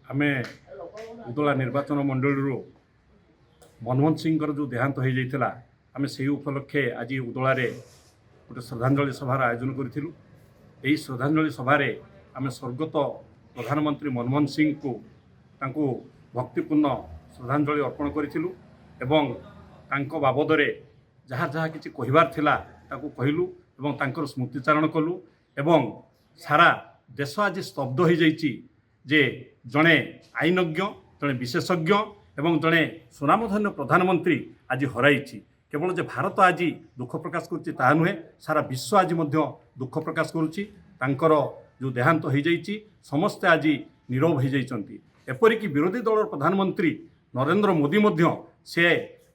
आमे उदला निर्वाचन मंडल मनमोहन सिंह जो देहांत हो जाता आम से उपलक्षे आज उदलार गोटे श्रद्धांजलि सभार आयोजन करूँ। यही श्रद्धांजलि सभार आम स्वर्गत प्रधानमंत्री मनमोहन सिंह को भक्तिपूर्ण श्रद्धांजलि अर्पण करूँ बाबद जहाँ जहाँ किसी कहबार थिला ताकू कहलु एवं तांकर स्मृतिचारण कलु एवं सारा देश आज स्तब्ध हो जाइए जे जड़े आईनज्ञ जड़े विशेषज्ञ एवं जड़े सुनामधन्य प्रधानमंत्री आज हराई केवल जे भारत आज दुख प्रकाश करुच्ची नुहे सारा विश्व आज दुख प्रकाश करुच्ची जो देहांत हो जाइए समस्ते आज नीरव हो जाइए। एपरिक विरोधी दल प्रधानमंत्री नरेंद्र मोदी से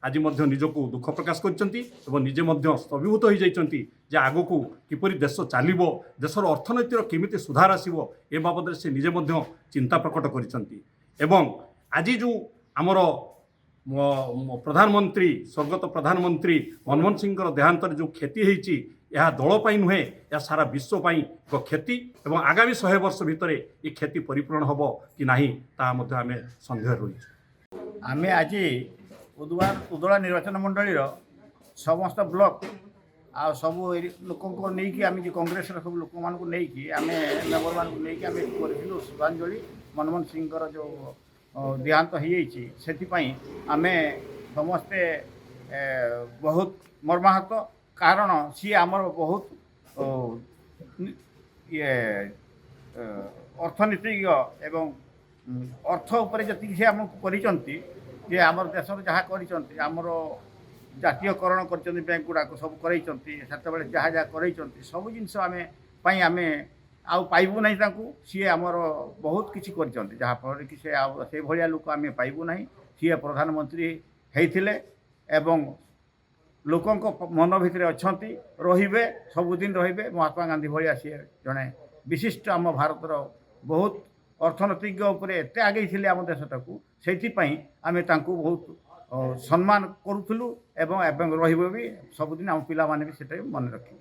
आज निजको दुख प्रकाश करजे स्तभीभूत हो जाइए आग को किपरि देश चलो देशर अर्थनैतिर केमिति सुधार आसो ए बाबद से निजे चिंता प्रकट कर आज जो आमर प्रधानमंत्री स्वर्गत प्रधानमंत्री मनमोहन सिंह देहांत जो क्षति होती यह दलपाई नुहे या सारा विश्वपाई एक क्षति एवं आगामी 100 वर्ष भितर ये क्षति परिपूर्ण हम कि नहीं आम सन्देह रही आम आज उदला निर्वाचन मंडल समस्त ब्लॉक आ सब लोक नहीं आम कांग्रेस सब लोक मानक नहीं आम मेम्बर मान करूँ श्रद्धांजलि मनमोहन सिंह जो देहांत हो जाती आम समस्ते बहुत मर्माहत कारण सी आमर बहुत ये अर्थनीतिज्ञ एवं अर्थ उपर जी से आमको कर आमर देशर जहाँ करमर जातीयकरण कर बैंक गुड़ाक सब कर जहाँ जहाँ कर सब जिनस आम आउ पाइबू ना सी आमर बहुत किसी कर जहाँफल कि से भाया लोक आम पाइबू ना सी प्रधानमंत्री होते एवं लोकों मन भितर अच्छा रे सबुदिन रे महात्मा गांधी भाया सी जड़े विशिष्ट आम भारतर बहुत अर्थनीतिज्ञ उपर एत आगे थे आम देशटा को से आम बहुत सम्मान करूँ एवं भी सबुदिन आम पिला माने भी मन रखिए।